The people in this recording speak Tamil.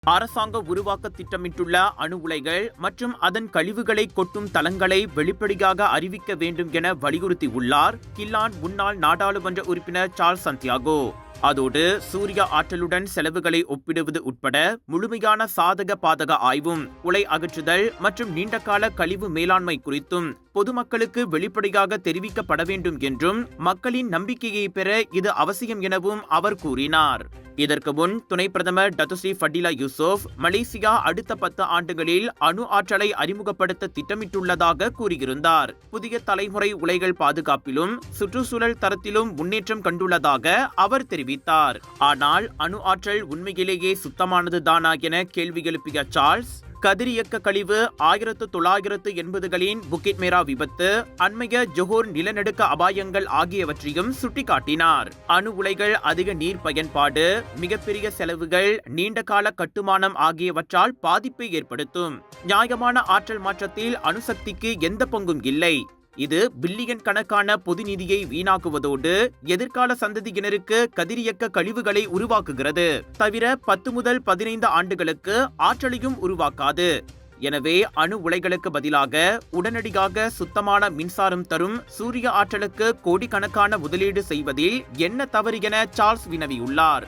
அரசாங்கம் உருவாக்க திட்டமிட்டுள்ள அணு உலைகள் மற்றும் அதன் கழிவுகளை கொட்டும் தளங்களை வெளிப்படையாக அறிவிக்க வேண்டும் என வலியுறுத்தியுள்ளார் கில்லான் முன்னாள் நாடாளுமன்ற உறுப்பினர் சார்ல்ஸ் சந்தியாகோ. அதோடு சூரிய ஆற்றலுடன் செலவுகளை ஒப்பிடுவது உட்பட முழுமையான சாதக பாதக ஆய்வும் உலை அகற்றுதல் மற்றும் நீண்டகால கழிவு மேலாண்மை குறித்தும் பொதுமக்களுக்கு வெளிப்படையாக தெரிவிக்கப்பட வேண்டும் என்றும் மக்களின் நம்பிக்கையை பெற இது அவசியம் எனவும் அவர் கூறினார். இதற்கு முன் துணை பிரதமர் டத்துஸ்ரீ ஃபடிலா யூசுப் மலேசியா அடுத்த 10 ஆண்டுகளில் அணு ஆற்றலை அறிமுகப்படுத்த திட்டமிட்டுள்ளதாக கூறியிருந்தார். புதிய தலைமுறை உலைகள் பாதுகாப்பிலும் சுற்றுச்சூழல் தரத்திலும் முன்னேற்றம் கண்டுள்ளதாக அவர் தெரிவித்தார். ஆனால் அணு ஆற்றல் உண்மையிலேயே சுத்தமானதுதானா என கேள்வி எழுப்பிய சார்ல்ஸ், கதிரியக்க கழிவு 1980களின் புக்கிட் மேரா விபத்து, அண்மைய ஜொஹோர் நிலநடுக்க அபாயங்கள் ஆகியவற்றையும் சுட்டிக்காட்டினார். அணு உலைகள் அதிக நீர் பயன்பாடு, மிகப்பெரிய செலவுகள், நீண்டகால கட்டுமானம் ஆகியவற்றால் பாதிப்பை ஏற்படுத்தும். நியாயமான ஆற்றல் மாற்றத்தில் அணுசக்திக்கு எந்த பங்கும் இல்லை. இது பில்லியன் கணக்கான பொது நிதியை வீணாக்குவதோடு எதிர்கால சந்ததியினருக்கு கதிரியக்க கழிவுகளை உருவாக்குகிறது தவிர 10 முதல் 15 ஆண்டுகளுக்கு ஆற்றலையும் உருவாக்காது. எனவே அணு உலைகளுக்கு பதிலாக உடனடியாக சுத்தமான மின்சாரம் தரும் சூரிய ஆற்றலுக்கு கோடிக்கணக்கான முதலீடு செய்வதில் என்ன தவறு என சார்ல்ஸ் வினவியுள்ளார்.